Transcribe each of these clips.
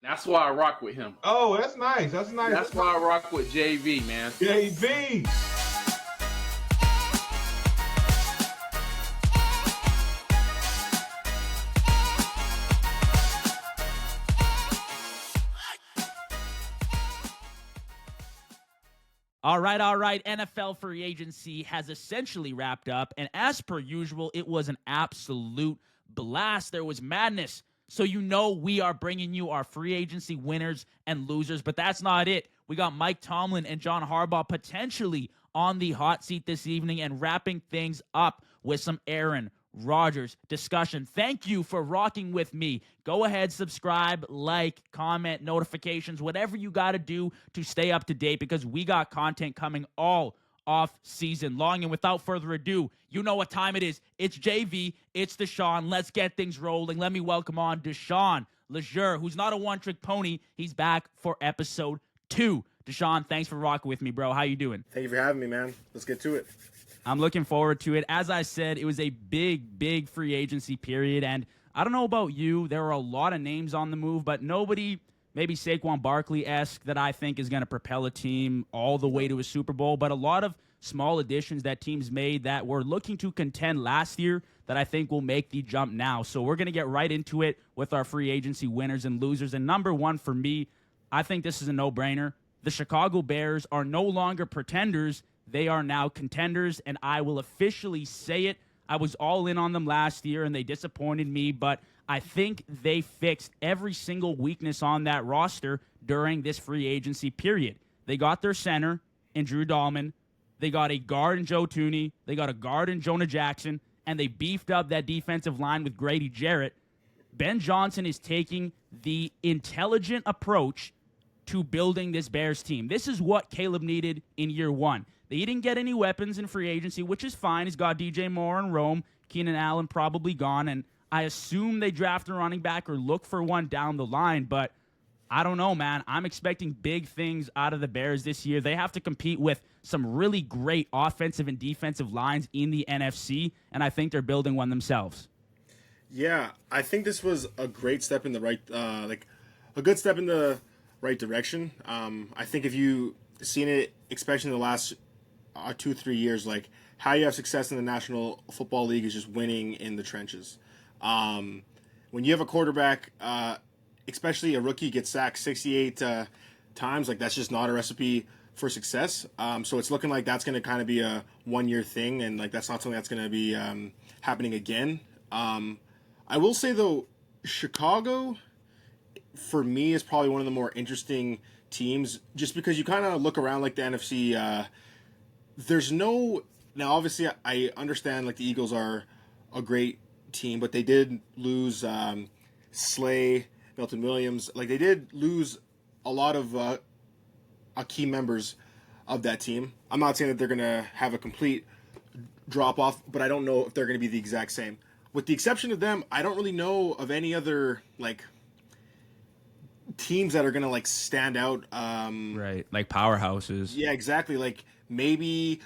That's why I rock with him. Oh, that's nice. That's nice. That's why I rock with JV, man. JV. All right. NFL free agency has essentially wrapped up, and as per usual, it was an absolute blast. There was madness. So you know we are bringing you our free agency winners and losers, but that's not it. We got Mike Tomlin and John Harbaugh potentially on the hot seat this evening and wrapping things up with some Aaron Rodgers discussion. Thank you for rocking with me. Go ahead, subscribe, like, comment, notifications, whatever you got to do to stay up to date because we got content coming all off season long. And without further ado, you know what time it is. It's JV. It's the Shawn. Let's get things rolling. Let me welcome on Deshaun Leger, who's not a one-trick pony. He's back for episode 2. Deshaun, thanks for rocking with me, bro. How you doing? Thank you for having me, man. Let's get to it. I'm looking forward to it. As I said, it was a big free agency period, and I don't know about you. There were a lot of names on the move, but nobody, maybe Saquon Barkley-esque, that I think is going to propel a team all the way to a Super Bowl, but a lot of small additions that teams made that were looking to contend last year that I think will make the jump now. So we're going to get right into it with our free agency winners and losers. And number one for me, I think this is a no-brainer. The Chicago Bears are no longer pretenders. They are now contenders, and I will officially say it. I was all in on them last year, and they disappointed me, but I think they fixed every single weakness on that roster during this free agency period. They got their center in Drew Dahlman. They got a guard in Joe Tooney. They got a guard in Jonah Jackson, and they beefed up that defensive line with Grady Jarrett. Ben Johnson is taking the intelligent approach to building this Bears team. This is what Caleb needed in year one. They didn't get any weapons in free agency, which is fine. He's got DJ Moore and Rome. Keenan Allen probably gone, and I assume they draft a running back or look for one down the line, but I don't know, man. I'm expecting big things out of the Bears this year. They have to compete with some really great offensive and defensive lines in the NFC, and I think they're building one themselves. Yeah, I think this was a great step in the right, a good step in the right direction. I think if you seen it, especially in the last 2-3 years, like how you have success in the National Football League is just winning in the trenches. When you have a quarterback, especially a rookie, gets sacked 68 times, like that's just not a recipe for success. So it's looking like that's going to kind of be a one-year thing, and like that's not something that's going to be happening again. I will say though, Chicago, for me, is probably one of the more interesting teams, just because you kind of look around like the NFC. There's no, now obviously I understand like the Eagles are a great team, but they did lose Slay, Milton Williams. Like they did lose a lot of key members of that team. I'm not saying that they're going to have a complete drop off, but I don't know if they're going to be the exact same. With the exception of them, I don't really know of any other like teams that are going to like stand out. Right, like powerhouses. Yeah, exactly. Like maybe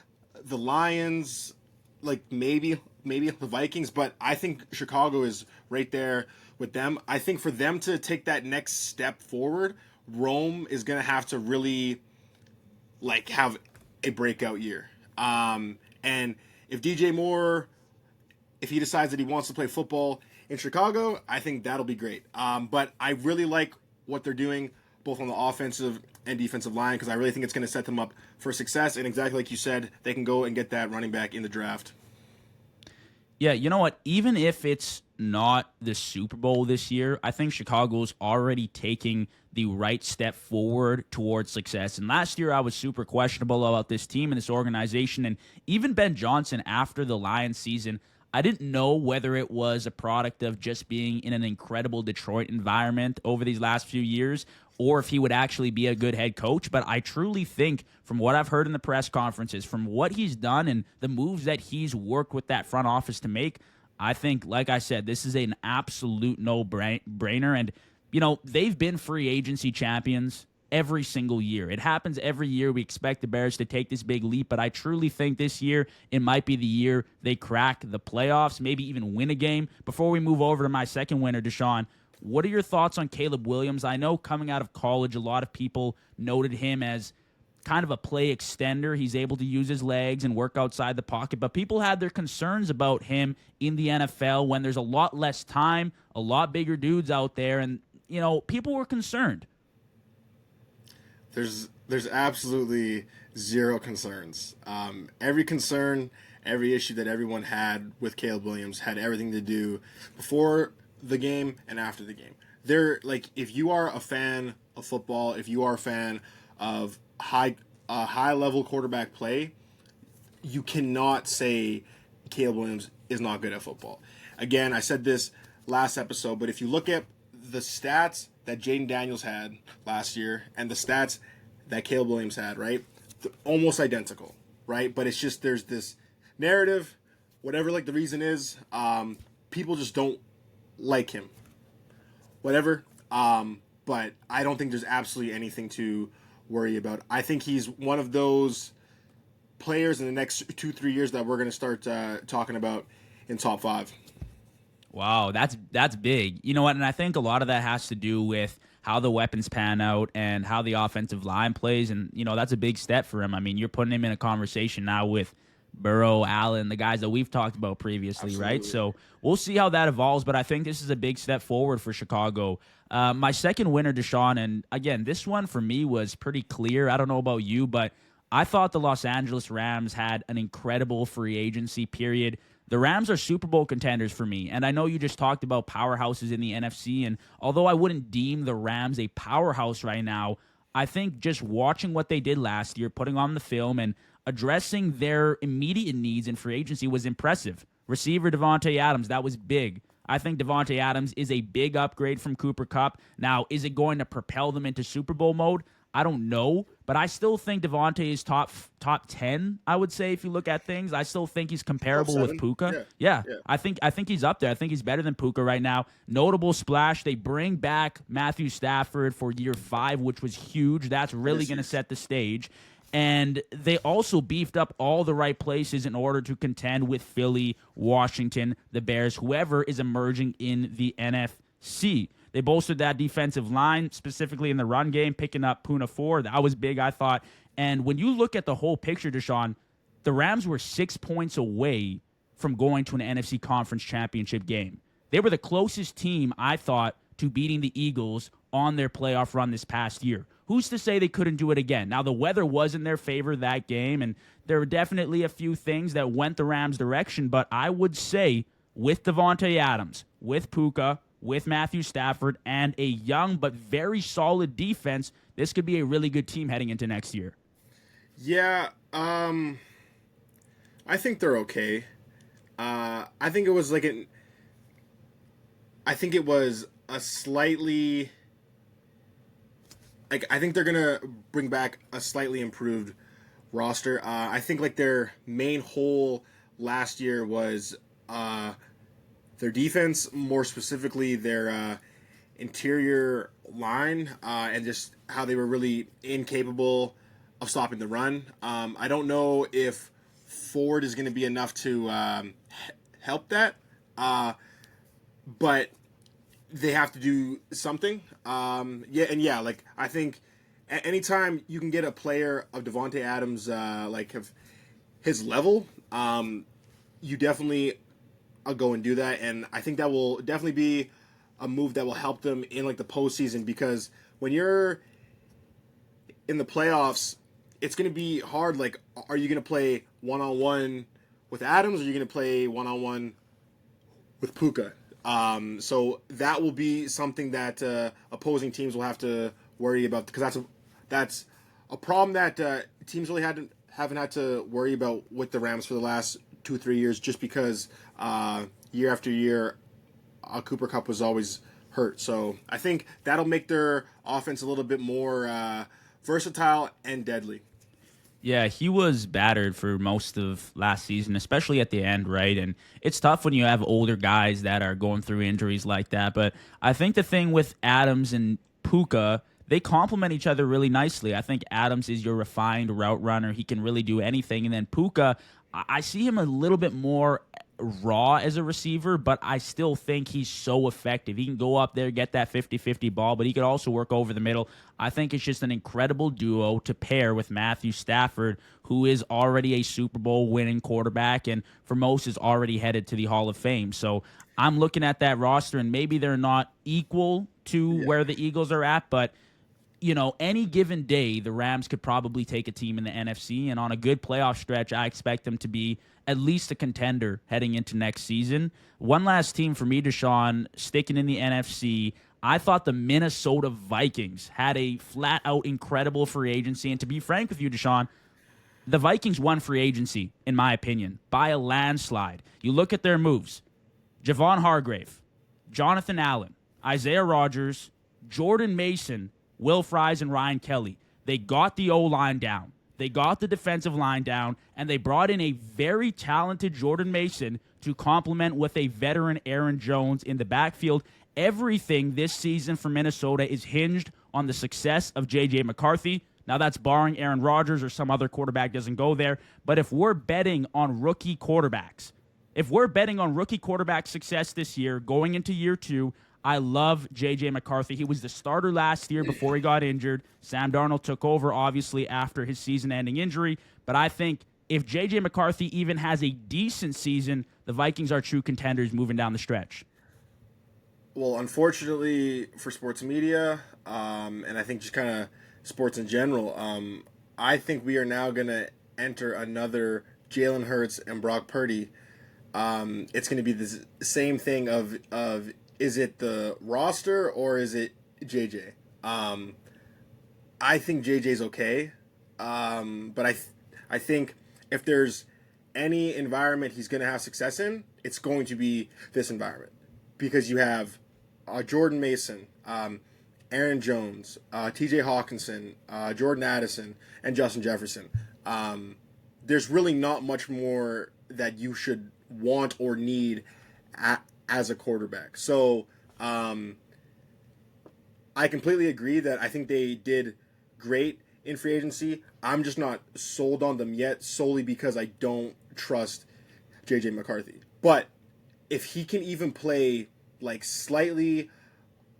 the Lions, like maybe the Vikings, but I think Chicago is right there with them. I think for them to take that next step forward, Rome is going to have to really like have a breakout year. And if DJ Moore, if he decides that he wants to play football in Chicago, I think that'll be great. But I really like what they're doing both on the offensive and defensive line because I really think it's going to set them up for success. And exactly like you said, they can go and get that running back in the draft. Yeah, you know what? Even if it's not the Super Bowl this year, I think Chicago's already taking the right step forward towards success. And last year, I was super questionable about this team and this organization. And even Ben Johnson, after the Lions season, I didn't know whether it was a product of just being in an incredible Detroit environment over these last few years or if he would actually be a good head coach. But I truly think from what I've heard in the press conferences, from what he's done and the moves that he's worked with that front office to make, I think, like I said, this is an absolute no-brainer. And, you know, they've been free agency champions every single year. It happens every year. We expect the Bears to take this big leap, but I truly think this year it might be the year they crack the playoffs, maybe even win a game. Before we move over to my second winner, Deshaun, What are your thoughts on Caleb Williams? I know coming out of college, a lot of people noted him as kind of a play extender. He's able to use his legs and work outside the pocket, but people had their concerns about him in the NFL when there's a lot less time, a lot bigger dudes out there, and, people were concerned. There's absolutely zero concerns. Every concern, every issue that everyone had with Caleb Williams had everything to do before the game and after the game. If you are a fan of football, if you are a fan of high level quarterback play, you cannot say Caleb Williams is not good at football. Again, I said this last episode, but if you look at the stats that Jaden Daniels had last year and the stats that Caleb Williams had, right? They're almost identical, right? But it's just there's this narrative, whatever the reason is, people just don't like him. Whatever. But I don't think there's absolutely anything to worry about. I think he's one of those players in the next 2-3 years that we're going to start talking about in top 5. Wow, that's big. You know what? And I think a lot of that has to do with how the weapons pan out and how the offensive line plays. And, that's a big step for him. I mean, you're putting him in a conversation now with Burrow, Allen, the guys that we've talked about previously, Absolutely. right? So we'll see how that evolves, but I think this is a big step forward for Chicago. My second winner, Shawn, and again, this one for me was pretty clear. I don't know about you, but I thought the Los Angeles Rams had an incredible free agency period. The Rams are Super Bowl contenders for me, and I know you just talked about powerhouses in the NFC, and although I wouldn't deem the Rams a powerhouse right now, I think just watching what they did last year, putting on the film, and addressing their immediate needs in free agency was impressive. Receiver Devontae Adams, that was big. I think Devontae Adams is a big upgrade from Cooper Kupp. Now, is it going to propel them into Super Bowl mode? I don't know, but I still think Devontae is top 10, I would say, if you look at things. I still think he's comparable with Puka. Yeah. I think he's up there. I think he's better than Puka right now. Notable splash, they bring back Matthew Stafford for year 5, which was huge. That's really going to set the stage. And they also beefed up all the right places in order to contend with Philly, Washington, the Bears, whoever is emerging in the NFC. They bolstered that defensive line, specifically in the run game, picking up Puna 4. That was big, I thought. And when you look at the whole picture, Shawn, the Rams were 6 points away from going to an NFC Conference Championship game. They were the closest team, I thought, to beating the Eagles on their playoff run this past year. Who's to say they couldn't do it again? Now, the weather was in their favor that game, and there were definitely a few things that went the Rams' direction, but I would say with Devontae Adams, with Puka, with Matthew Stafford, and a young but very solid defense, this could be a really good team heading into next year. Yeah, I think they're okay. I think it was a slightly... I think they're going to bring back a slightly improved roster. I think their main hole last year was their defense, more specifically their interior line, and just how they were really incapable of stopping the run. I don't know if Ford is going to be enough to help that, but they have to do something. I think anytime you can get a player of Devontae Adams, of his level, you definitely go and do that. And I think that will definitely be a move that will help them in the postseason, because when you're in the playoffs, it's going to be hard. Are you going to play one-on-one with Adams, or are you going to play one-on-one with Puka? So that will be something that opposing teams will have to worry about, because that's a problem that teams really haven't had to worry about with the Rams for the last 2-3 years, just because year after year Cooper Kupp was always hurt. So I think that'll make their offense a little bit more versatile and deadly. Yeah, he was battered for most of last season, especially at the end, right? And it's tough when you have older guys that are going through injuries like that. But I think the thing with Adams and Puka, they complement each other really nicely. I think Adams is your refined route runner. He can really do anything. And then Puka, I see him a little bit more raw as a receiver, but I still think he's so effective. He can go up there, get that 50-50 ball, but he could also work over the middle. I think it's just an incredible duo to pair with Matthew Stafford, who is already a Super Bowl winning quarterback and for most is already headed to the Hall of Fame. So I'm looking at that roster, and maybe they're not equal to where the Eagles are at, but any given day, the Rams could probably take a team in the NFC, and on a good playoff stretch, I expect them to be at least a contender heading into next season. One last team for me, Deshaun, sticking in the NFC. I thought the Minnesota Vikings had a flat-out incredible free agency, and to be frank with you, Deshaun, the Vikings won free agency, in my opinion, by a landslide. You look at their moves. Javon Hargrave, Jonathan Allen, Isaiah Rodgers, Jordan Mason, Will Fries, and Ryan Kelly. They got the O-line down. They got the defensive line down, and they brought in a very talented Jordan Mason to complement with a veteran Aaron Jones in the backfield. Everything this season for Minnesota is hinged on the success of J.J. McCarthy. Now, that's barring Aaron Rodgers or some other quarterback doesn't go there. But if we're betting on rookie quarterbacks, if we're betting on rookie quarterback success this year, going into year 2, I love J.J. McCarthy. He was the starter last year before he got injured. Sam Darnold took over, obviously, after his season-ending injury. But I think if J.J. McCarthy even has a decent season, the Vikings are true contenders moving down the stretch. Well, unfortunately for sports media, and I think just kind of sports in general, I think we are now going to enter another Jalen Hurts and Brock Purdy. It's going to be the same thing of is it the roster or is it JJ? I think JJ's okay, but I think if there's any environment he's going to have success in, it's going to be this environment because you have Jordan Mason, Aaron Jones, T.J. Hawkinson, Jordan Addison, and Justin Jefferson. There's really not much more that you should want or need as a quarterback. So I completely agree that I think they did great in free agency. I'm just not sold on them yet solely because I don't trust J.J. McCarthy. But if he can even play like slightly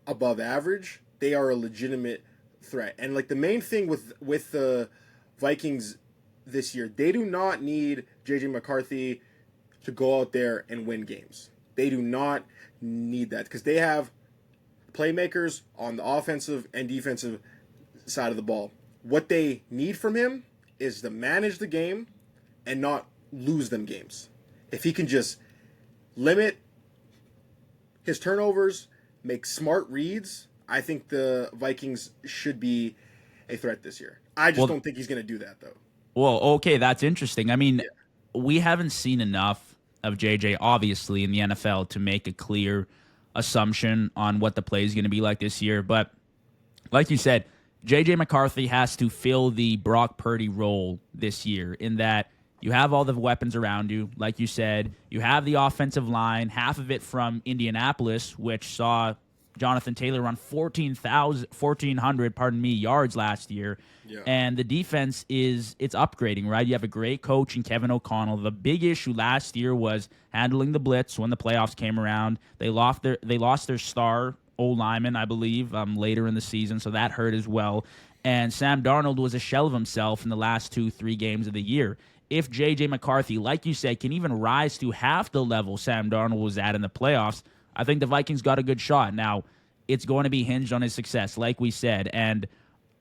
above average, they are a legitimate threat. And like the main thing with the Vikings this year, they do not need J.J. McCarthy to go out there and win games. They do not need that because they have playmakers on the offensive and defensive side of the ball. What they need from him is to manage the game and not lose them games. If he can just limit his turnovers, make smart reads, I think the Vikings should be a threat this year. I just don't think he's going to do that, though. Well, okay, that's interesting. I mean, we haven't seen enough of JJ, obviously, in the NFL to make a clear assumption on what the play is going to be like this year. But like you said, JJ McCarthy has to fill the Brock Purdy role this year in that you have all the weapons around you. Like you said, you have the offensive line, half of it from Indianapolis, which saw Jonathan Taylor run 1,400 yards last year. Yeah. And the defense it's upgrading, right? You have a great coach in Kevin O'Connell. The big issue last year was handling the blitz when the playoffs came around. They lost their star O-lineman, I believe, later in the season, so that hurt as well. And Sam Darnold was a shell of himself in the last 2-3 games of the year. If J.J. McCarthy, like you said, can even rise to half the level Sam Darnold was at in the playoffs, I think the Vikings got a good shot. Now, it's going to be hinged on his success, like we said. And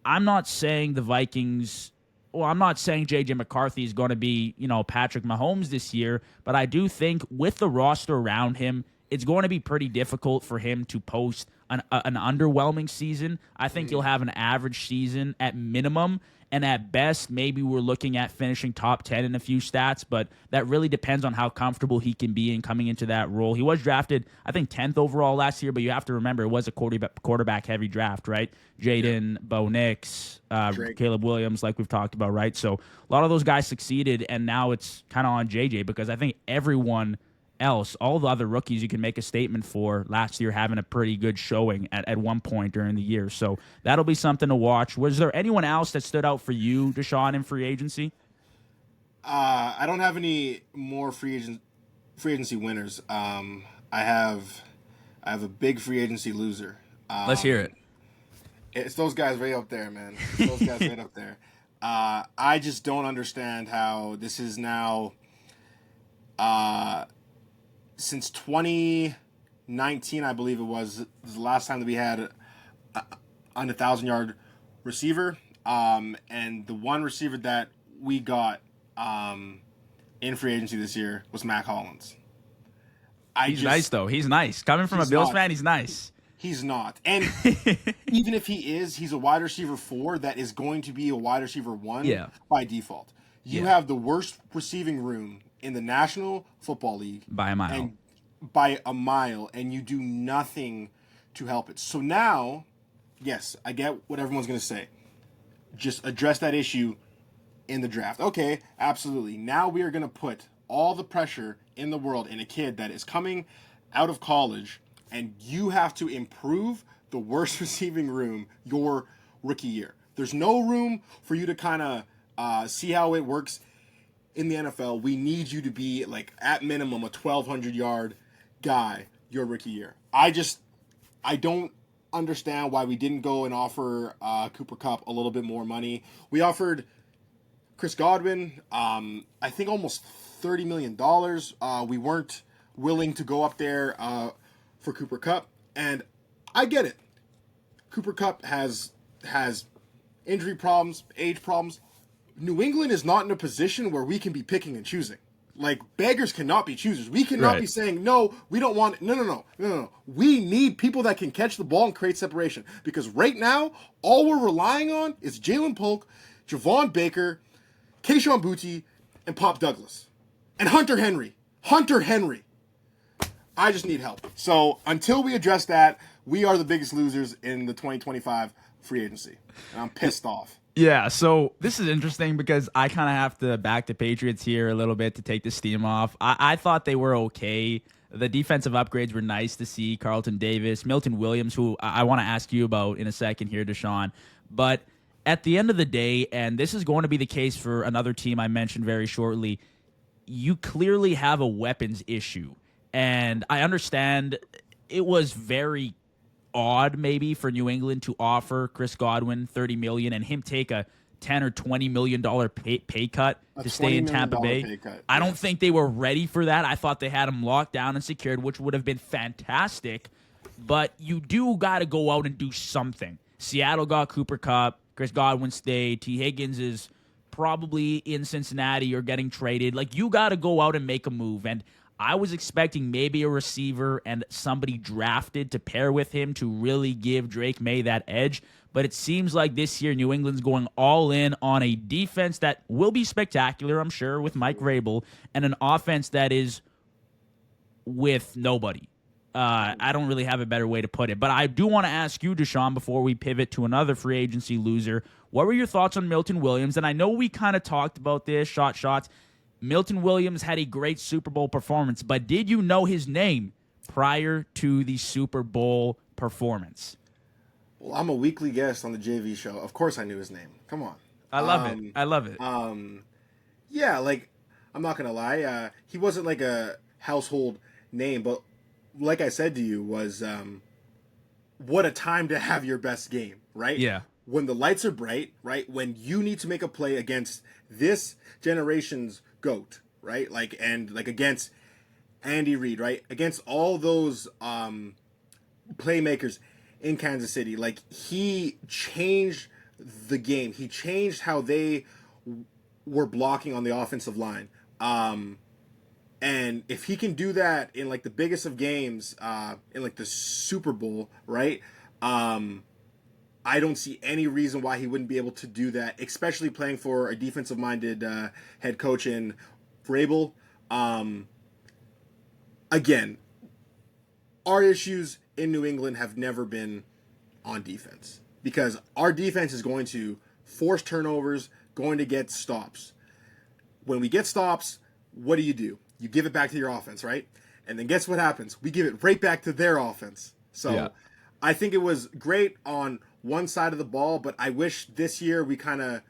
I'm not saying I'm not saying J.J. McCarthy is going to be, Patrick Mahomes this year, but I do think with the roster around him, it's going to be pretty difficult for him to post an underwhelming season. I think he'll have an average season at minimum, and at best, maybe we're looking at finishing top 10 in a few stats, but that really depends on how comfortable he can be in coming into that role. He was drafted, I think, 10th overall last year, but you have to remember it was a quarterback-heavy draft, right? Jaden, Bo Nix, Caleb Williams, like we've talked about, right? So a lot of those guys succeeded, and now it's kind of on JJ because I think everyone else, all the other rookies you can make a statement for last year having a pretty good showing at one point during the year. So that'll be something to watch. Was there anyone else that stood out for you, Deshaun, in free agency? I don't have any more free agency winners. I have a big free agency loser. Let's hear it. It's those guys right up there, man. It's those guys right up there. I just don't understand how this is now. Since 2019, I believe it was the last time that we had a 1,000-yard receiver. And the one receiver that we got in free agency this year was Mac Hollins. He's nice, though. He's nice. Coming from a Bills fan, he's nice. He's not. And even if he is, he's a wide receiver 4 that is going to be a wide receiver 1 by default. You have the worst receiving room in the National Football League. By a mile. And you do nothing to help it. So now, yes, I get what everyone's going to say. Just address that issue in the draft. Okay, absolutely. Now we are going to put all the pressure in the world in a kid that is coming out of college, and you have to improve the worst receiving room your rookie year. There's no room for you to kind of see how it works in the NFL. We need you to be, like, at minimum, a 1,200-yard guy your rookie year. I don't understand why we didn't go and offer Cooper Kupp a little bit more money. We offered Chris Godwin, I think almost $30 million. We weren't willing to go up there for Cooper Kupp, and I get it. Cooper Kupp has injury problems, age problems. New England is not in a position where we can be picking and choosing. Like, beggars cannot be choosers. We cannot be saying, no, we don't want it. No. We need people that can catch the ball and create separation. Because right now, all we're relying on is Jalen Polk, Javon Baker, Keyshawn Boutte, and Pop Douglas. And Hunter Henry. I just need help. So until we address that, we are the biggest losers in the 2025 free agency. And I'm pissed off. Yeah, so this is interesting because I kind of have to back the Patriots here a little bit to take the steam off. I thought they were okay. The defensive upgrades were nice to see. Carlton Davis, Milton Williams, who I want to ask you about in a second here, Deshaun. But at the end of the day, and this is going to be the case for another team I mentioned very shortly, you clearly have a weapons issue. And I understand it was very odd maybe for New England to offer Chris Godwin $30 million and him take a $10 or $20 million pay cut to stay in Tampa Bay. I don't think they were ready for that. I thought they had him locked down and secured, which would have been fantastic. But you do got to go out and do something. Seattle got Cooper Kupp. Chris Godwin stayed. T. Higgins is probably in Cincinnati or getting traded. Like, you got to go out and make a move. And I was expecting maybe a receiver and somebody drafted to pair with him to really give Drake May that edge. But it seems like this year New England's going all in on a defense that will be spectacular, I'm sure, with Mike Vrabel, and an offense that is with nobody. I don't really have a better way to put it. But I do want to ask you, Deshaun, before we pivot to another free agency loser, what were your thoughts on Milton Williams? And I know we kind of talked about this, shots. Milton Williams had a great Super Bowl performance, but did you know his name prior to the Super Bowl performance? Well, I'm a weekly guest on the JV show. Of course I knew his name. Come on. I love it. Yeah, like, I'm not going to lie. He wasn't like a household name, but like I said to you, was what a time to have your best game, right? Yeah. When the lights are bright, right? When you need to make a play against this generation's GOAT, right? Like against Andy Reid, right? Against all those playmakers in Kansas City. Like, he changed the game. He changed how they were blocking on the offensive line. And if he can do that in, like, the biggest of games, in, like, the Super Bowl, right? I don't see any reason why he wouldn't be able to do that, especially playing for a defensive-minded head coach in Vrabel. Again, our issues in New England have never been on defense, because our defense is going to force turnovers, going to get stops. When we get stops, what do? You give it back to your offense, right? And then guess what happens? We give it right back to their offense. So yeah. I think it was great on one side of the ball, but I wish this year we kind of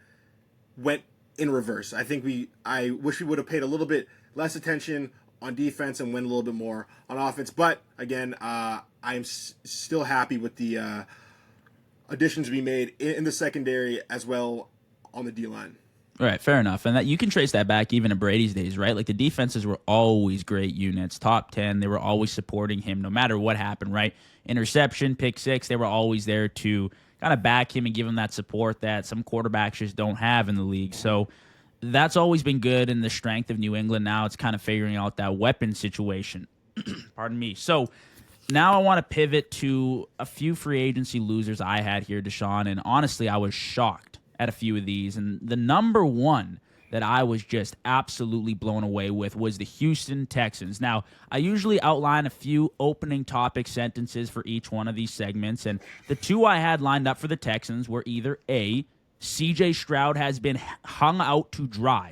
went in reverse. I wish we would have paid a little bit less attention on defense and went a little bit more on offense. But again, I'm still happy with the additions we made in the secondary as well on the D-line. Right, fair enough. And that you can trace that back even to Brady's days, right? Like the defenses were always great units, top 10. They were always supporting him no matter what happened, right? Interception, pick six, they were always there to kind of back him and give him that support that some quarterbacks just don't have in the league. So that's always been good in the strength of New England. Now it's kind of figuring out that weapon situation. Pardon me. So now I want to pivot to a few free agency losers I had here, Deshaun, and honestly, I was shocked at a few of these. And the number one that I was just absolutely blown away with was the Houston Texans. Now, I usually outline a few opening topic sentences for each one of these segments, and the two I had lined up for the Texans were either A, CJ Stroud has been hung out to dry,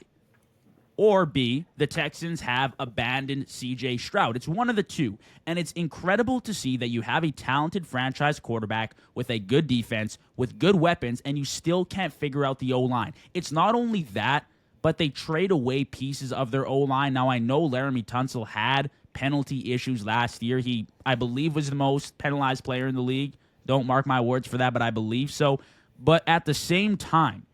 or B, the Texans have abandoned CJ Stroud. It's one of the two, and it's incredible to see that you have a talented franchise quarterback with a good defense, with good weapons, and you still can't figure out the O-line. It's not only that, but they trade away pieces of their O-line. Now, I know Laramie Tunsil had penalty issues last year. He, I believe, was the most penalized player in the league. Don't mark my words for that, but I believe so. But at the same time,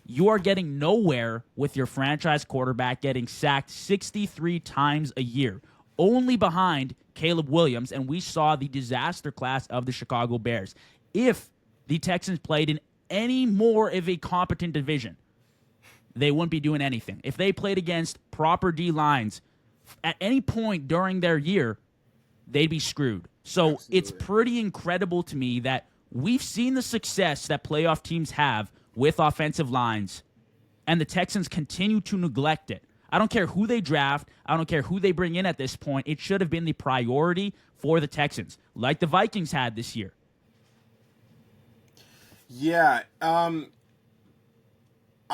you are getting nowhere with your franchise quarterback getting sacked 63 times a year, only behind Caleb Williams, and we saw the disaster class of the Chicago Bears. If the Texans played in any more of a competent division, they wouldn't be doing anything. If they played against proper D-lines at any point during their year, they'd be screwed. So Absolutely. It's pretty incredible to me that we've seen the success that playoff teams have with offensive lines, and the Texans continue to neglect it. I don't care who they draft. I don't care who they bring in at this point. It should have been the priority for the Texans, like the Vikings had this year. Yeah,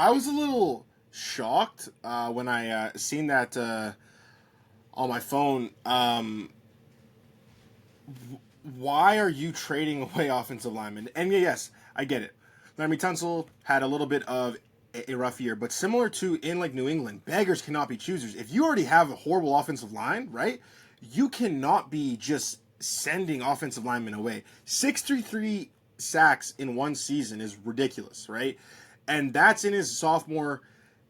I was a little shocked when I seen that on my phone. Why are you trading away offensive linemen? And yes, I get it. Laramie Tunsil had a little bit of a rough year, but similar to in like New England, beggars cannot be choosers. If you already have a horrible offensive line, right, you cannot be just sending offensive linemen away. 633 sacks in one season is ridiculous, right? And that's in his sophomore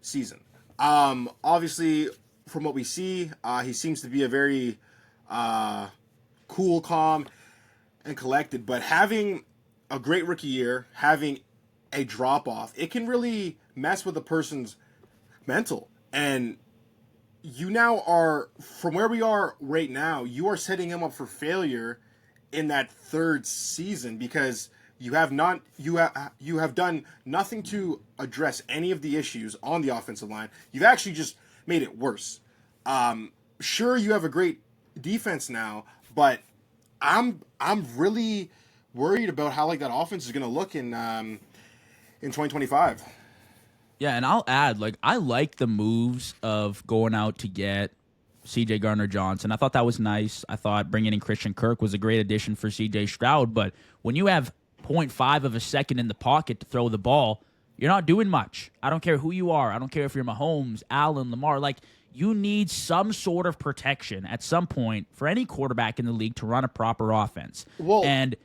season. Obviously, from what we see, he seems to be a very cool, calm, and collected. But having a great rookie year, having a drop-off, it can really mess with a person's mental. And you now are, from where we are right now, you are setting him up for failure in that third season because you have done nothing to address any of the issues on the offensive line. You've actually just made it worse. Sure, you have a great defense now, but I'm really worried about how like that offense is going to look in 2025. Yeah, and I'll add, like, I like the moves of going out to get C.J. Gardner-Johnson. I thought that was nice. I thought bringing in Christian Kirk was a great addition for C.J. Stroud, but when you have 0.5 of a second in the pocket to throw the ball, you're not doing much. I don't care who you are. I don't care if you're Mahomes, Allen, Lamar. Like, you need some sort of protection at some point for any quarterback in the league to run a proper offense. Well, and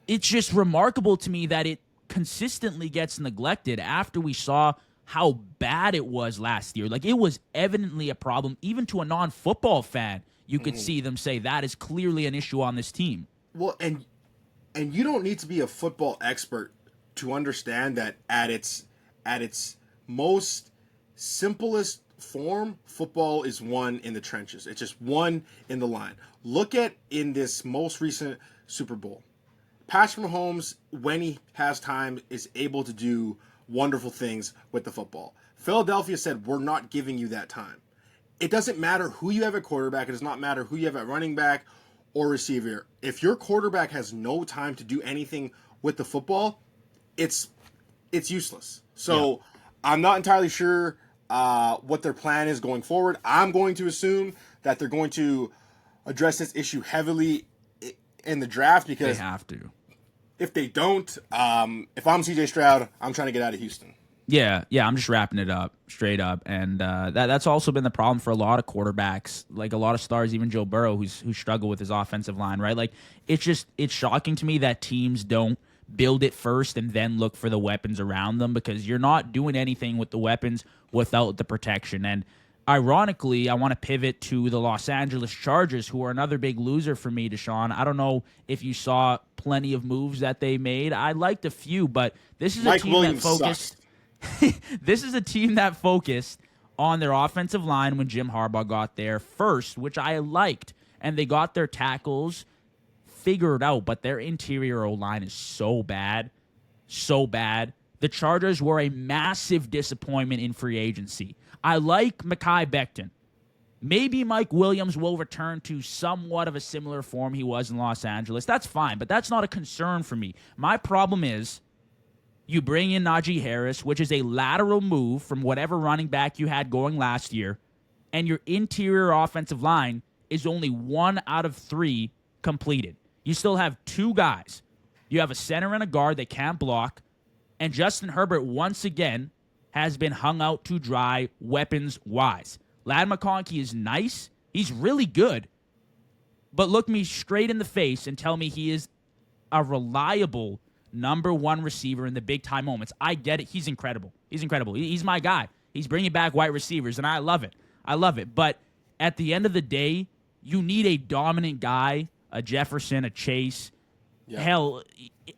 it's just remarkable to me that it consistently gets neglected after we saw how bad it was last year. Like, it was evidently a problem. Even to a non-football fan, you could see them say that is clearly an issue on this team. Well, and you don't need to be a football expert to understand that at its most simplest form, football is won in the trenches. It's just won in the line. Look at in this most recent Super Bowl. Patrick Mahomes, when he has time, is able to do wonderful things with the football. Philadelphia said, we're not giving you that time. It doesn't matter who you have at quarterback. It does not matter who you have at running back or receiver. If your quarterback has no time to do anything with the football, it's useless. So yeah. I'm not entirely sure what their plan is going forward. I'm going to assume that they're going to address this issue heavily in the draft because they have to. If they don't, if I'm CJ Stroud, I'm trying to get out of Houston. Yeah, I'm just wrapping it up straight up, and that's also been the problem for a lot of quarterbacks, like a lot of stars, even Joe Burrow, who struggle with his offensive line, right? Like it's shocking to me that teams don't build it first and then look for the weapons around them, because you're not doing anything with the weapons without the protection. And ironically, I want to pivot to the Los Angeles Chargers, who are another big loser for me, Deshaun. I don't know if you saw plenty of moves that they made. I liked a few, but this is Mike a team Williams that focused. sucks. This is a team that focused on their offensive line when Jim Harbaugh got there first, which I liked, and they got their tackles figured out, but their interior O-line is so bad, so bad. The Chargers were a massive disappointment in free agency. I like Mekhi Becton. Maybe Mike Williams will return to somewhat of a similar form he was in Los Angeles. That's fine, but that's not a concern for me. My problem is you bring in Najee Harris, which is a lateral move from whatever running back you had going last year, and your interior offensive line is only 1 out of 3 completed. You still have 2 guys. You have a center and a guard that can't block, and Justin Herbert once again has been hung out to dry weapons-wise. Ladd McConkey is nice. He's really good. But look me straight in the face and tell me he is a reliable number 1 receiver in the big-time moments. I get it. He's incredible. He's my guy. He's bringing back wide receivers, and I love it. But at the end of the day, you need a dominant guy, a Jefferson, a Chase, hell,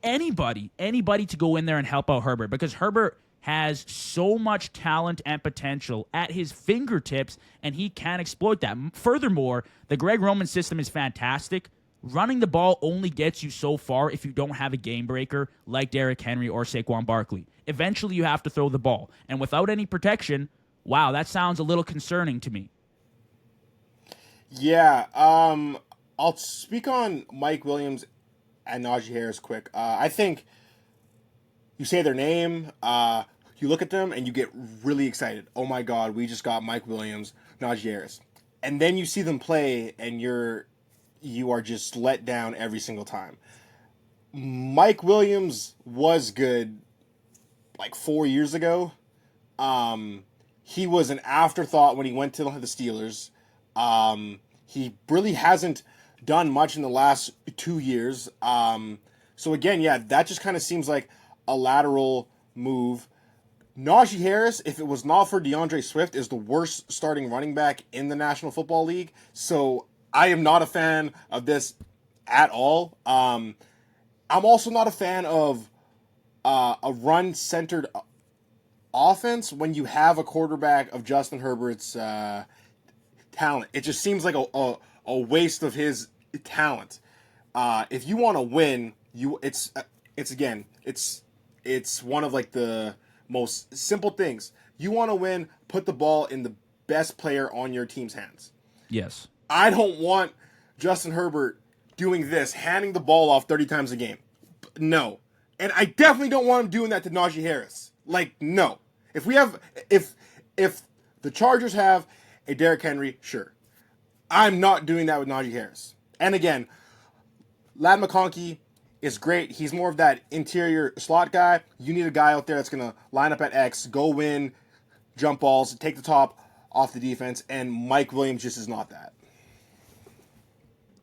anybody to go in there and help out Herbert, because Herbert has so much talent and potential at his fingertips, and he can exploit that. Furthermore, the Greg Roman system is fantastic. Running the ball only gets you so far if you don't have a game breaker like Derrick Henry or Saquon Barkley. Eventually, you have to throw the ball. And without any protection, wow, that sounds a little concerning to me. Yeah, I'll speak on Mike Williams and Najee Harris quick. I think you say their name, you look at them, and you get really excited. Oh my God, we just got Mike Williams, Najee Harris. And then you see them play, and you are just let down every single time. Mike Williams was good like 4 years ago. He was an afterthought when he went to the Steelers. He really hasn't done much in the last 2 years. So again, yeah, that just kind of seems like a lateral move. Najee Harris, if it was not for DeAndre Swift, is the worst starting running back in the National Football League. So I am not a fan of this at all. I'm also not a fan of a run-centered offense when you have a quarterback of Justin Herbert's talent. It just seems like a waste of his talent. If you want to win, it's one of like the most simple things. You want to win, put the ball in the best player on your team's hands. Yes. I don't want Justin Herbert doing this, handing the ball off 30 times a game. No. And I definitely don't want him doing that to Najee Harris. Like, no. If the Chargers have a Derrick Henry, sure. I'm not doing that with Najee Harris. And again, Ladd McConkey is great. He's more of that interior slot guy. You need a guy out there that's going to line up at X, go win, jump balls, take the top off the defense, and Mike Williams just is not that.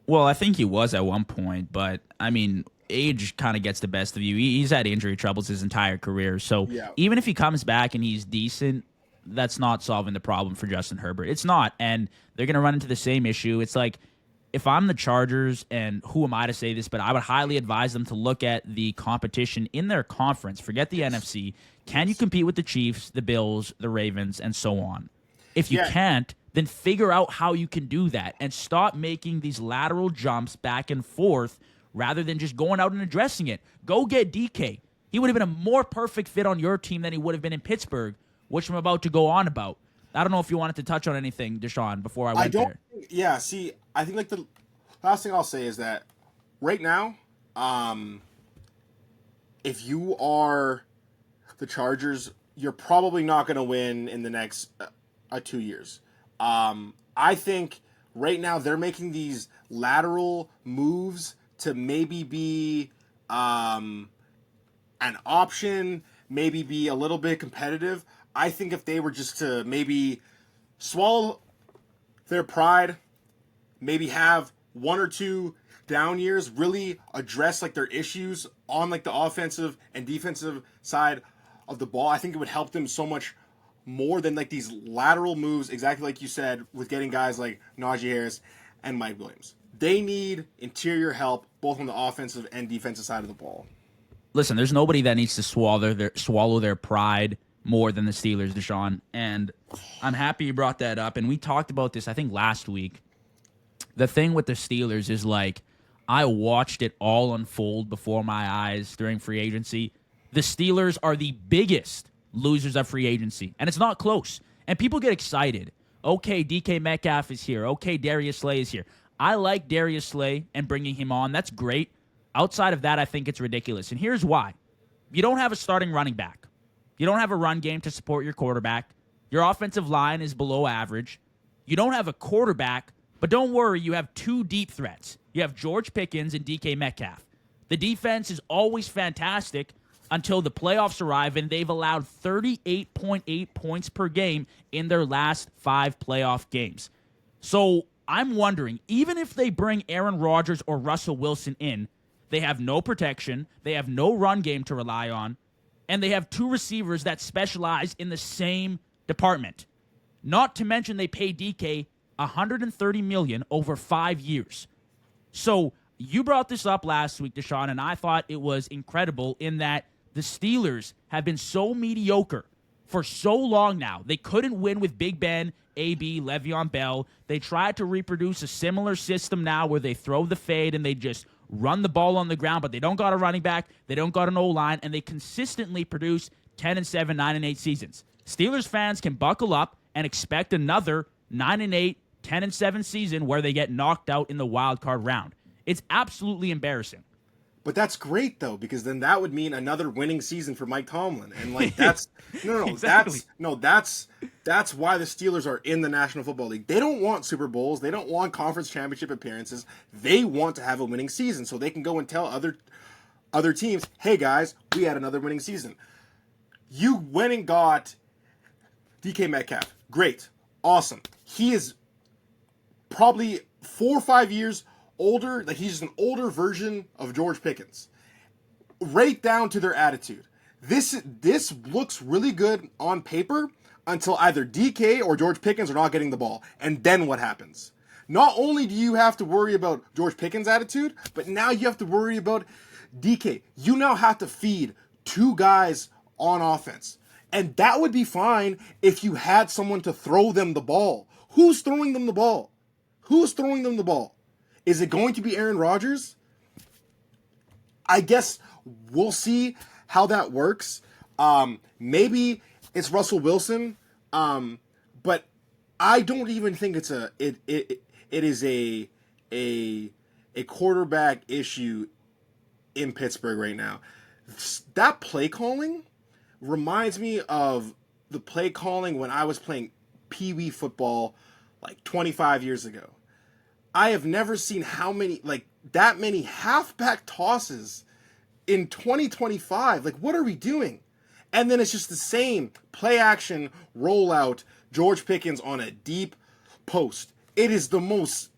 Well, I think he was at one point, but, I mean, age kind of gets the best of you. He's had injury troubles his entire career. So even if he comes back and he's decent, that's not solving the problem for Justin Herbert. It's not, and they're going to run into the same issue. It's like, if I'm the Chargers, and who am I to say this, but I would highly advise them to look at the competition in their conference. Forget the NFC. Can you compete with the Chiefs, the Bills, the Ravens, and so on? If you can't, then figure out how you can do that and stop making these lateral jumps back and forth rather than just going out and addressing it. Go get DK. He would have been a more perfect fit on your team than he would have been in Pittsburgh, which I'm about to go on about. I don't know if you wanted to touch on anything, Deshaun, before I went there. Yeah, see, I think like the last thing I'll say is that right now, if you are the Chargers, you're probably not going to win in the next 2 years. I think right now they're making these lateral moves to maybe be an option maybe be a little bit competitive. I think if they were just to maybe swallow their pride, maybe have one or two down years, really address like their issues on like the offensive and defensive side of the ball, I think it would help them so much more than like these lateral moves, exactly like you said, with getting guys like Najee Harris and Mike Williams. They need interior help both on the offensive and defensive side of the ball. Listen, there's nobody that needs to swallow their pride more than the Steelers, Shawn. And I'm happy you brought that up. And we talked about this, I think, last week. The thing with the Steelers is, like, I watched it all unfold before my eyes during free agency. The Steelers are the biggest losers of free agency, and it's not close. And people get excited. Okay, DK Metcalf is here. Okay, Darius Slay is here. I like Darius Slay and bringing him on. That's great. Outside of that, I think it's ridiculous. And here's why. You don't have a starting running back. You don't have a run game to support your quarterback. Your offensive line is below average. You don't have a quarterback, but don't worry, you have two deep threats. You have George Pickens and DK Metcalf. The defense is always fantastic until the playoffs arrive, and they've allowed 38.8 points per game in their last 5 playoff games. So I'm wondering, even if they bring Aaron Rodgers or Russell Wilson in, they have no protection, they have no run game to rely on, and they have 2 receivers that specialize in the same department. Not to mention they pay DK $130 million over 5 years. So you brought this up last week, Deshaun, and I thought it was incredible in that the Steelers have been so mediocre for so long now. They couldn't win with Big Ben, AB, Le'Veon Bell. They tried to reproduce a similar system now where they throw the fade and they just run the ball on the ground, but they don't got a running back, they don't got an O-line, and they consistently produce 10-7, 9-8 seasons. Steelers fans can buckle up and expect another 9-8, 10-7 season where they get knocked out in the wild card round. It's absolutely embarrassing. But that's great though, because then that would mean another winning season for Mike Tomlin, and like that's Exactly. that's why the Steelers are in the National Football League. They don't want Super Bowls, they don't want conference championship appearances. They want to have a winning season so they can go and tell other teams, "Hey guys, we had another winning season." You went and got DK Metcalf. Great. Awesome. He is probably 4 or 5 years older, like he's just an older version of George Pickens. Right down to their attitude. This looks really good on paper until either DK or George Pickens are not getting the ball. And then what happens? Not only do you have to worry about George Pickens' attitude, but now you have to worry about DK. You now have to feed 2 guys on offense. And that would be fine if you had someone to throw them the ball. Who's throwing them the ball? Who's throwing them the ball? Is it going to be Aaron Rodgers? I guess we'll see how that works. Maybe it's Russell Wilson, but I don't even think it is a quarterback issue in Pittsburgh right now. That play calling reminds me of the play calling when I was playing Pee Wee football like 25 years ago. I have never seen that many halfback tosses in 2025. Like, what are we doing? And then it's just the same play action rollout, George Pickens on a deep post. It is the most,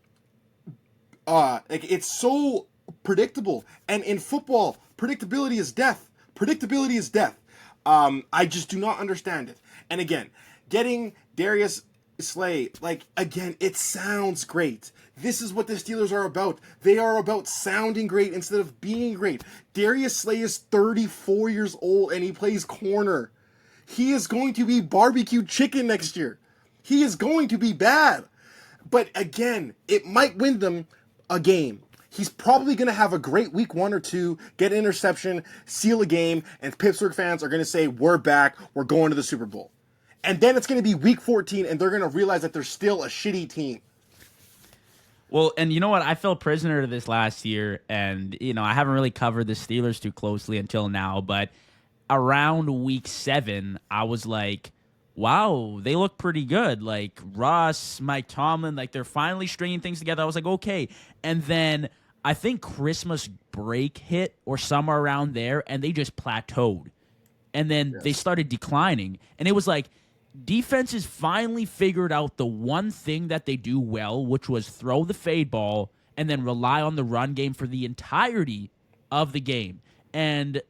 it's so predictable. And in football, predictability is death. Predictability is death. I just do not understand it. And again, getting Darius Slay, again, it sounds great. This is what the Steelers are about. They are about sounding great instead of being great. Darius Slay is 34 years old and he plays corner. He is going to be barbecue chicken next year. He is going to be bad. But again, it might win them a game. He's probably going to have a great week 1 or 2, get an interception, seal a game, and Pittsburgh fans are going to say, "We're back, we're going to the Super Bowl." And then it's going to be week 14 and they're going to realize that they're still a shitty team. Well, and you know what? I fell prisoner to this last year, and, I haven't really covered the Steelers too closely until now, but around week 7, I was like, wow, they look pretty good. Like, Russ, Mike Tomlin, they're finally stringing things together. I was like, okay. And then I think Christmas break hit or somewhere around there, and they just plateaued. and then they started declining. And it was like defenses finally figured out the one thing that they do well, which was throw the fade ball and then rely on the run game for the entirety of the game. And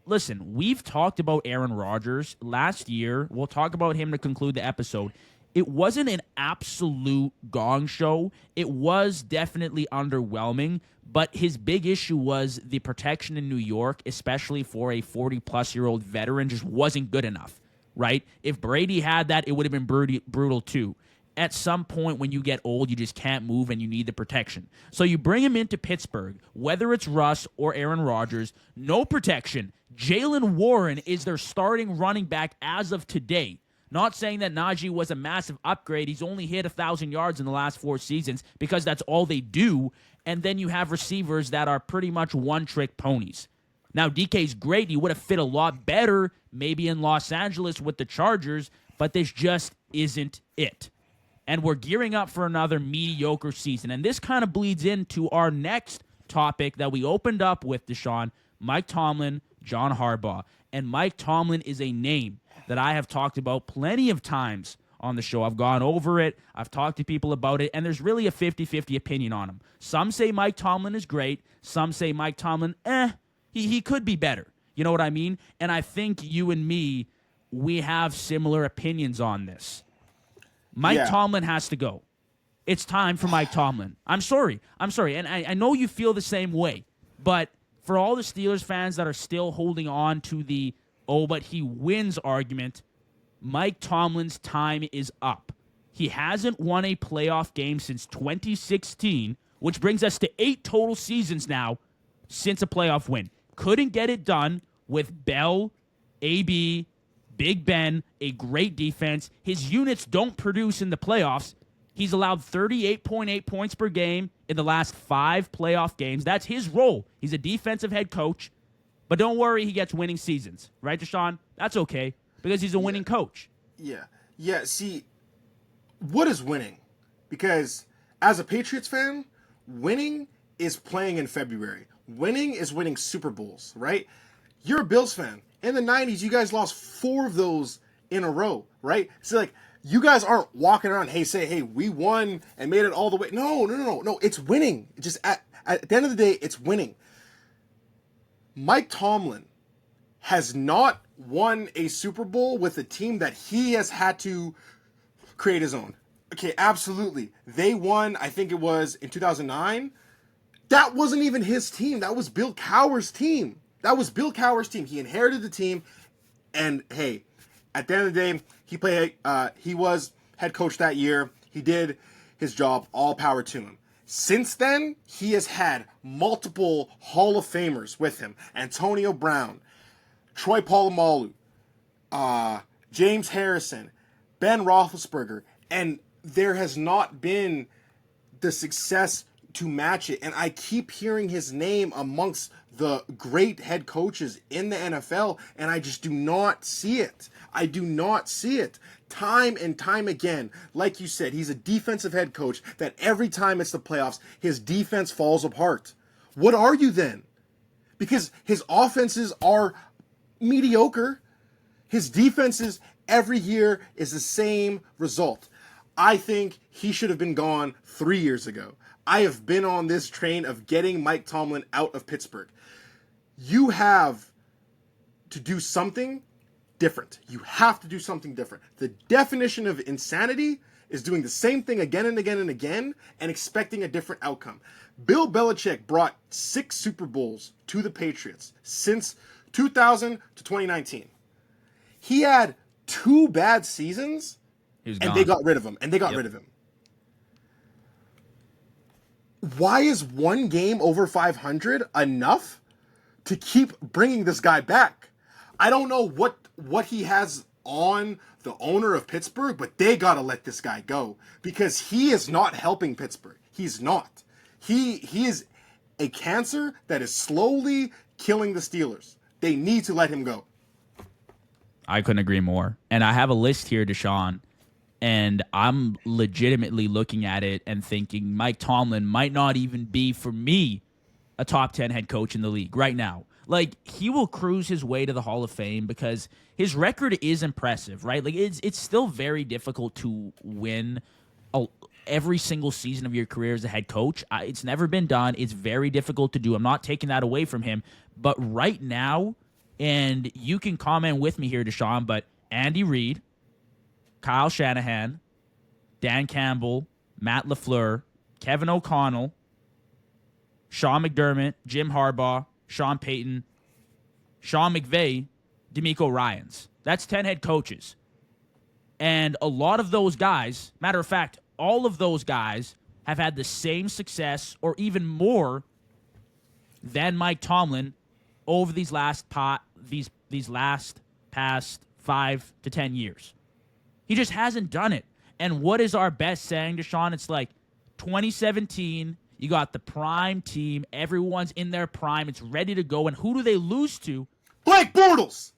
listen, we've talked about Aaron Rodgers last year. We'll talk about him to conclude the episode. It wasn't an absolute gong show. It was definitely underwhelming, but his big issue was the protection in New York, especially for a 40-plus-year-old veteran, just wasn't good enough, right? If Brady had that, it would have been brutal too. At some point when you get old, you just can't move and you need the protection. So you bring him into Pittsburgh, whether it's Russ or Aaron Rodgers, no protection. Jaylen Warren is their starting running back as of today. Not saying that Najee was a massive upgrade. He's only hit 1,000 yards in the last 4 seasons because that's all they do. And then you have receivers that are pretty much one-trick ponies. Now, DK's great. He would have fit a lot better maybe in Los Angeles with the Chargers, but this just isn't it. And we're gearing up for another mediocre season. And this kind of bleeds into our next topic that we opened up with, Deshaun, Mike Tomlin, John Harbaugh. And Mike Tomlin is a name that I have talked about plenty of times on the show. I've gone over it. I've talked to people about it, and there's really a 50-50 opinion on him. Some say Mike Tomlin is great. Some say Mike Tomlin, he could be better. You know what I mean? And I think you and me, we have similar opinions on this. Mike Tomlin has to go. It's time for Mike Tomlin. I'm sorry. And I know you feel the same way, but for all the Steelers fans that are still holding on to the but he wins argument, Mike Tomlin's time is up. He hasn't won a playoff game since 2016, which brings us to 8 total seasons now since a playoff win. Couldn't get it done with Bell, AB, Big Ben, a great defense. His units don't produce in the playoffs. He's allowed 38.8 points per game in the last 5 playoff games. That's his role. He's a defensive head coach. But don't worry, he gets winning seasons. Right, Deshaun? That's okay, because he's a winning coach. Yeah, see, what is winning? Because as a Patriots fan, winning is playing in February. Winning is winning Super Bowls, right? You're a Bills fan. In the 90s, you guys lost 4 of those in a row, right? So, like, you guys aren't walking around, hey, we won and made it all the way. No. It's winning. Just at the end of the day, it's winning. Mike Tomlin has not won a Super Bowl with a team that he has had to create his own. Okay, absolutely. They won, I think it was in 2009. That wasn't even his team. That was Bill Cowher's team. He inherited the team, and hey, at the end of the day, he was head coach that year. He did his job. All power to him. Since then, he has had multiple Hall of Famers with him. Antonio Brown, Troy Polamalu, James Harrison, Ben Roethlisberger, and there has not been the success to match it. And I keep hearing his name amongst the great head coaches in the NFL, and I just do not see it. Time and time again, like you said, he's a defensive head coach that every time it's the playoffs, his defense falls apart. What are you then? Because his offenses are mediocre. His defenses every year is the same result. I think he should have been gone 3 years ago. I have been on this train of getting Mike Tomlin out of Pittsburgh. You have to do something different. You have to do something different. The definition of insanity is doing the same thing again and again and again and expecting a different outcome. Bill Belichick brought 6 Super Bowls to the Patriots since 2000 to 2019. He had 2 bad seasons, and they got rid of him. Why is 1 game over 500 enough to keep bringing this guy back? I don't know what he has on the owner of Pittsburgh, but they got to let this guy go because he is not helping Pittsburgh. He's not. He is a cancer that is slowly killing the Steelers. They need to let him go. I couldn't agree more. And I have a list here, Deshaun, and I'm legitimately looking at it and thinking Mike Tomlin might not even be, for me, a top 10 head coach in the league right now. Like, he will cruise his way to the Hall of Fame because his record is impressive, right? Like, it's still very difficult to win every single season of your career as a head coach. It's never been done. It's very difficult to do. I'm not taking that away from him. But right now, and you can comment with me here, Shawn, but Andy Reid, Kyle Shanahan, Dan Campbell, Matt LaFleur, Kevin O'Connell, Sean McDermott, Jim Harbaugh, Sean Payton, Sean McVay, DeMeco Ryans. That's 10 head coaches. And a lot of those guys, matter of fact, all of those guys have had the same success or even more than Mike Tomlin over these last past 5 to 10 years. He just hasn't done it. And what is our best saying, Shawn? It's like 2017, you got the prime team. Everyone's in their prime. It's ready to go. And who do they lose to? Blake Bortles.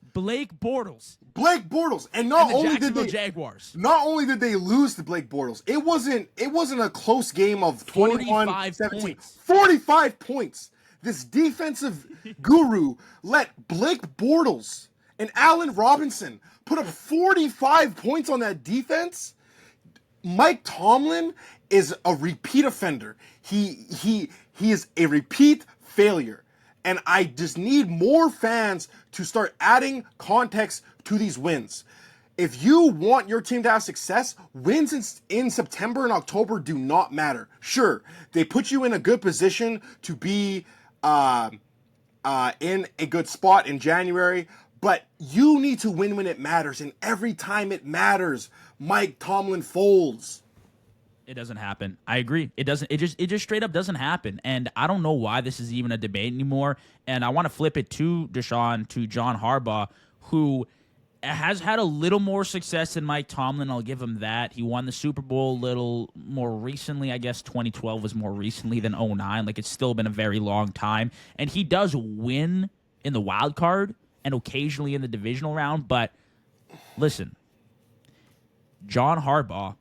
And not the only did Jacksonville they Jaguars. Not only did they lose to Blake Bortles, it wasn't a close game of 21-17. Points. 45 points. This defensive guru let Blake Bortles and Allen Robinson put up 45 points on that defense. Mike Tomlin is a repeat offender. He is a repeat failure. And I just need more fans to start adding context to these wins. If you want your team to have success, wins in September and October do not matter. Sure, they put you in a good position to be in a good spot in January, but you need to win when it matters. And every time it matters, Mike Tomlin folds. It doesn't happen. I agree. It doesn't. It just straight up doesn't happen. And I don't know why this is even a debate anymore. And I want to flip it to Shawn, to John Harbaugh, who has had a little more success than Mike Tomlin. I'll give him that. He won the Super Bowl a little more recently. I guess 2012 was more recently than 2009. Like, it's still been a very long time. And he does win in the wild card and occasionally in the divisional round. But listen, John Harbaugh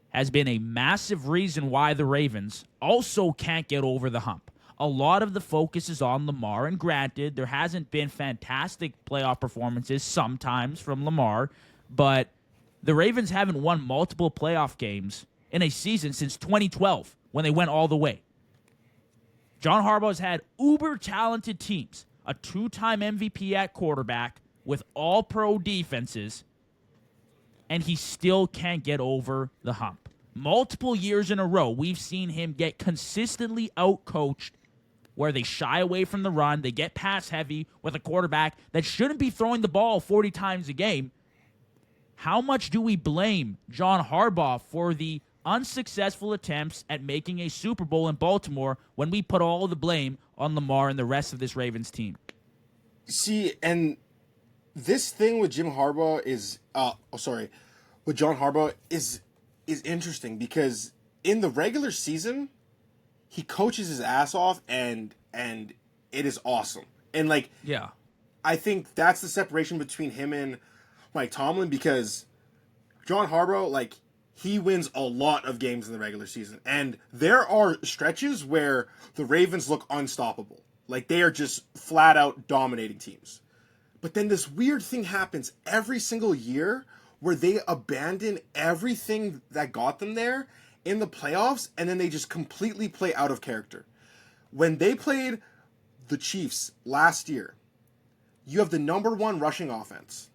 has been a massive reason why the Ravens also can't get over the hump. A lot of the focus is on Lamar, and granted, there hasn't been fantastic playoff performances sometimes from Lamar, but the Ravens haven't won multiple playoff games in a season since 2012 when they went all the way. John Harbaugh has had uber-talented teams, a 2-time MVP at quarterback with all-pro defenses, and he still can't get over the hump. Multiple years in a row, we've seen him get consistently outcoached where they shy away from the run, they get pass heavy with a quarterback that shouldn't be throwing the ball 40 times a game. How much do we blame John Harbaugh for the unsuccessful attempts at making a Super Bowl in Baltimore when we put all the blame on Lamar and the rest of this Ravens team? See, and this thing with John Harbaugh is interesting because in the regular season, he coaches his ass off and it is awesome. And yeah, I think that's the separation between him and Mike Tomlin, because John Harbaugh, he wins a lot of games in the regular season. And there are stretches where the Ravens look unstoppable. They are just flat out dominating teams. But then this weird thing happens every single year where they abandon everything that got them there in the playoffs, and then they just completely play out of character. When they played the Chiefs last year, you have the number 1 rushing offense.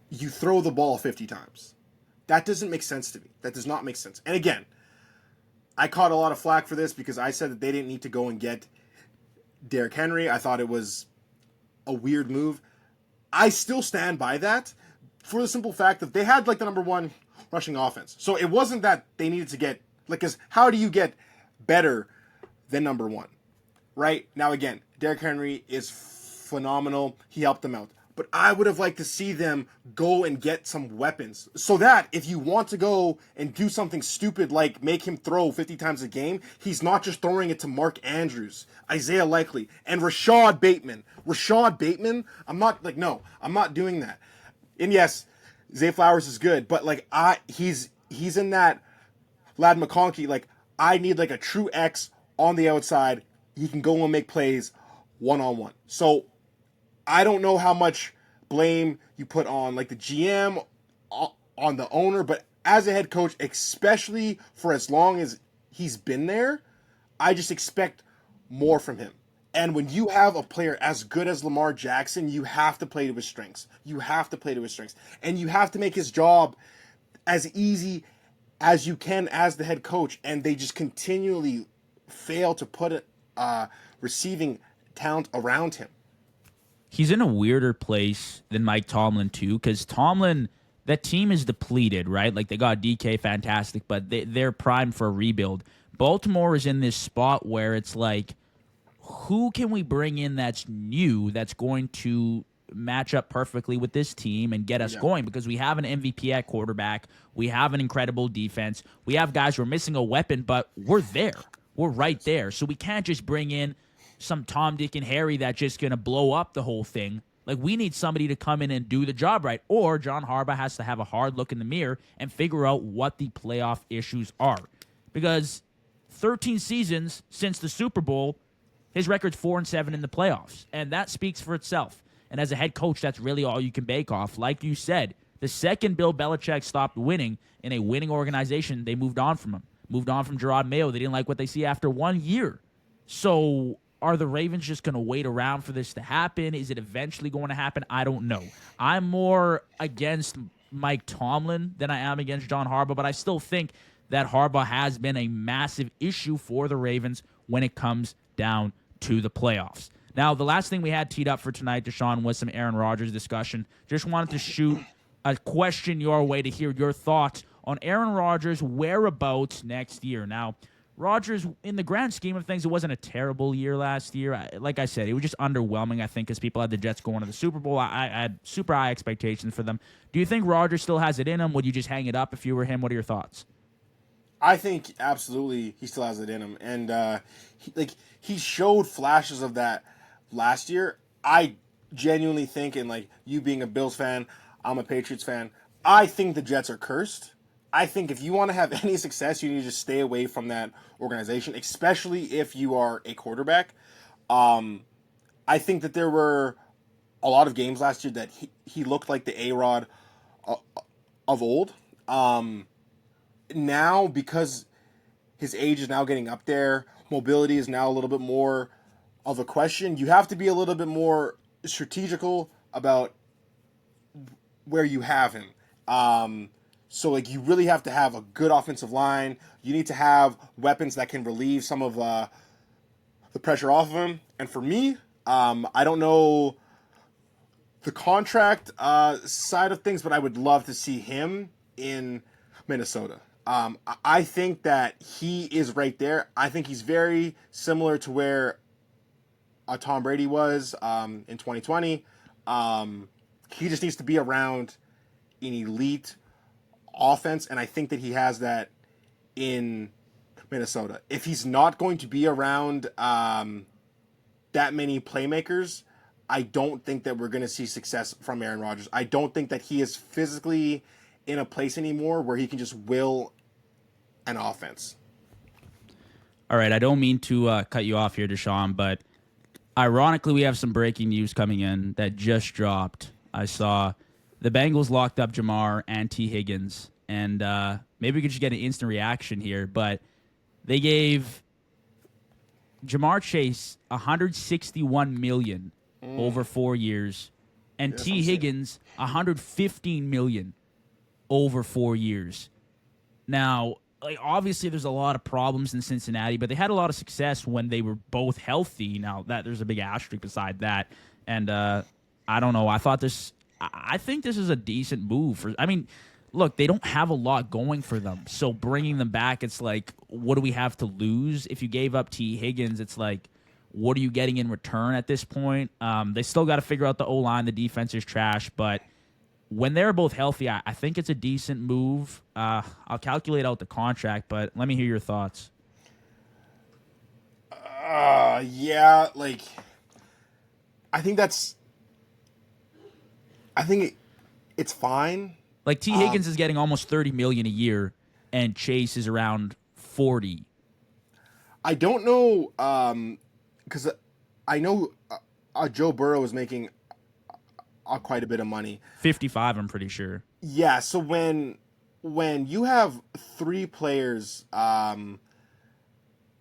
You throw the ball 50 times. That doesn't make sense to me. That does not make sense. And again, I caught a lot of flack for this because I said that they didn't need to go and get Derrick Henry. I thought it was a weird move. I still stand by that for the simple fact that they had the number 1 rushing offense. So it wasn't that they needed to get, because how do you get better than number 1? Right? Now again, Derrick Henry is phenomenal. He helped them out. But I would have liked to see them go and get some weapons so that if you want to go and do something stupid like make him throw 50 times a game, he's not just throwing it to Mark Andrews, Isaiah Likely, and Rashad Bateman. I'm not doing that. And yes, Zay Flowers is good, but he's in that Ladd McConkey. I need a true X on the outside. He can go and make plays one-on-one. So I don't know how much blame you put on like the GM, on the owner, but as a head coach, especially for as long as he's been there, I just expect more from him. And when you have a player as good as Lamar Jackson, you have to play to his strengths. You have to play to his strengths. And you have to make his job as easy as you can as the head coach. And they just continually fail to put receiving talent around him. He's in a weirder place than Mike Tomlin, too, because Tomlin, that team is depleted, right? Like, they got DK, fantastic, but they're primed for a rebuild. Baltimore is in this spot where it's like, who can we bring in that's new, that's going to match up perfectly with this team and get us going? Because we have an MVP at quarterback. We have an incredible defense. We have guys who are missing a weapon, but we're there. We're right there. So we can't just bring in some Tom, Dick, and Harry that's just going to blow up the whole thing. Like, we need somebody to come in and do the job right. Or John Harbaugh has to have a hard look in the mirror and figure out what the playoff issues are. Because 13 seasons since the Super Bowl, his record's 4-7 in the playoffs, and that speaks for itself. And as a head coach, that's really all you can bake off. Like you said, the second Bill Belichick stopped winning in a winning organization, they moved on from him. Moved on from Gerard Mayo. They didn't like what they see after 1 year. So are the Ravens just going to wait around for this to happen? Is it eventually going to happen? I don't know. I'm more against Mike Tomlin than I am against John Harbaugh, but I still think that Harbaugh has been a massive issue for the Ravens when it comes down to the playoffs. Now, the last thing we had teed up for tonight, Deshaun, was some Aaron Rodgers discussion. Just wanted to shoot a question your way to hear your thoughts on Aaron Rodgers' whereabouts next year. Now, Rodgers, in the grand scheme of things, it wasn't a terrible year last year. Like I said, it was just underwhelming, I think, because people had the Jets going to the Super Bowl. I had super high expectations for them. Do you think Rodgers still has it in him? Would you just hang it up if you were him? What are your thoughts? I think absolutely he still has it in him, and he showed flashes of that last year. I genuinely think, and like you being a Bills fan, I'm a Patriots fan, I think the Jets are cursed. I think if you want to have any success, you need to just stay away from that organization, especially if you are a quarterback. I think that there were a lot of games last year that he looked like the A-Rod of old. Now, because his age is now getting up there, mobility is now a little bit more of a question. You have to be a little bit more strategical about where you have him. So, like, you really have to have a good offensive line. You need to have weapons that can relieve some of the pressure off of him. And for me, I don't know the contract side of things, but I would love to see him in Minnesota. I think that he is right there. I think he's very similar to where Tom Brady was in 2020. He just needs to be around an elite offense, and I think that he has that in Minnesota. If he's not going to be around that many playmakers, I don't think that we're going to see success from Aaron Rodgers. I don't think that he is physically in a place anymore where he can just will an offense. All right, I don't mean to cut you off here, Deshaun, but ironically, we have some breaking news coming in that just dropped. I saw the Bengals locked up Jamar and T. Higgins, and maybe we could just get an instant reaction here, but they gave Jamar Chase $161 million over 4 years, and T. Higgins $115 million over 4 years. Now, like, obviously there's a lot of problems in Cincinnati, but they had a lot of success when they were both healthy. Now, that there's a big asterisk beside that, and I don't know. I think this is a decent move. Look, they don't have a lot going for them, so bringing them back, it's like, what do we have to lose? If you gave up T. Higgins, it's like, what are you getting in return at this point? They still got to figure out the O-line. The defense is trash, but when they're both healthy, I think it's a decent move. I'll calculate out the contract, but let me hear your thoughts. Yeah, like, I think it's fine. Like, T. Higgins is getting almost $30 million a year, and Chase is around $40. I don't know, because I know Joe Burrow is making quite a bit of money. 55, I'm pretty sure. Yeah, so when you have three players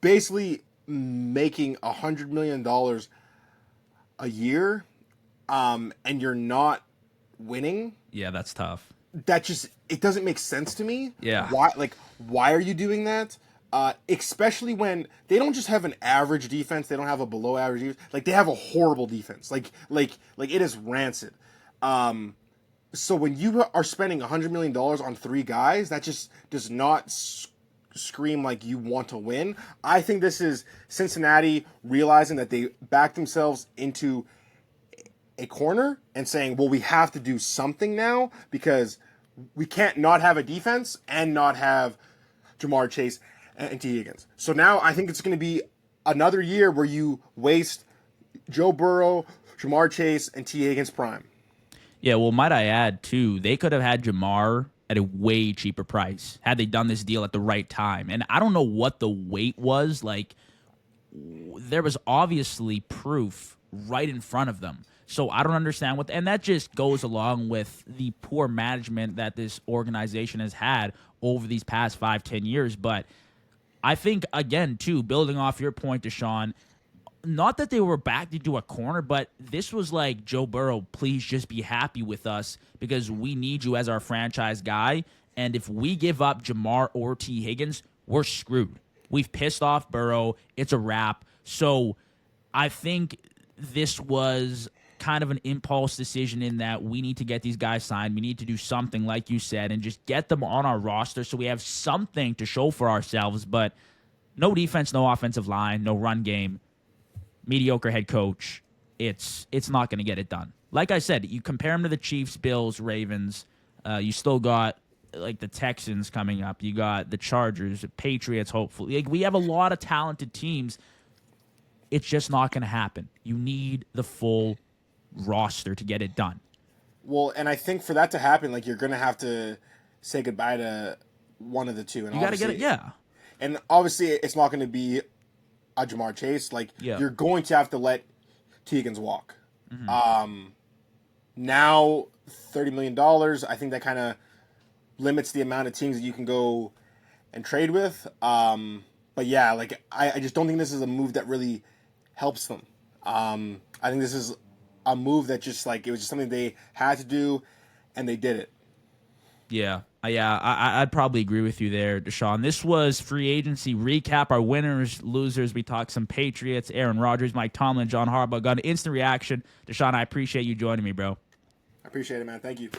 basically making $100 million a year, and you're not winning, Yeah, that's tough. that just it doesn't make sense to me. Yeah. Why are you doing that? Especially when they don't just have an average defense, they don't have a below average defense. Like they have a horrible defense. Like it is rancid. So when you are spending $100 million on three guys, that just does not scream like you want to win. I think this is Cincinnati realizing that they backed themselves into a corner and saying, well, we have to do something now because we can't not have a defense and not have Jamar Chase and T. Higgins. So now I think it's going to be another year where you waste Joe Burrow, Jamar Chase, and T. Higgins prime. Yeah, well, might I add, too, they could have had Jamar at a way cheaper price had they done this deal at the right time. And I don't know what the wait was. Like, there was obviously proof right in front of them. So I don't understand what, and that just goes along with the poor management that this organization has had over these past 5-10 years. But I think, again, too, building off your point to Shawn, not that they were backed into a corner, but this was like, Joe Burrow, please just be happy with us because we need you as our franchise guy. And if we give up Jamar or T. Higgins, we're screwed. We've pissed off Burrow. It's a wrap. So I think this was kind of an impulse decision in that we need to get these guys signed. We need to do something, like you said, and just get them on our roster so we have something to show for ourselves. But no defense, no offensive line, no run game, mediocre head coach. It's not going to get it done. Like I said, you compare them to the Chiefs, Bills, Ravens. You still got like the Texans coming up. You got the Chargers, the Patriots, hopefully. Like, we have a lot of talented teams. It's just not going to happen. You need the full roster to get it done. Well, and I think for that to happen, like, you're going to have to say goodbye to one of the two. And You got to get it, yeah. And obviously, it's not going to be a Jamar Chase. Like, you're going to have to let T. Higgins walk. Mm-hmm. Now, $30 million, I think that kind of limits the amount of teams that you can go and trade with. But yeah, like, I just don't think this is a move that really helps them. I think this is a move that just, like, it was just something they had to do, and they did it. Yeah, I'd probably agree with you there, Deshaun. This was free agency recap. Our winners, losers. We talked some Patriots, Aaron Rodgers, Mike Tomlin, John Harbaugh. Got an instant reaction. Deshaun, I appreciate you joining me, bro. I appreciate it, man. Thank you.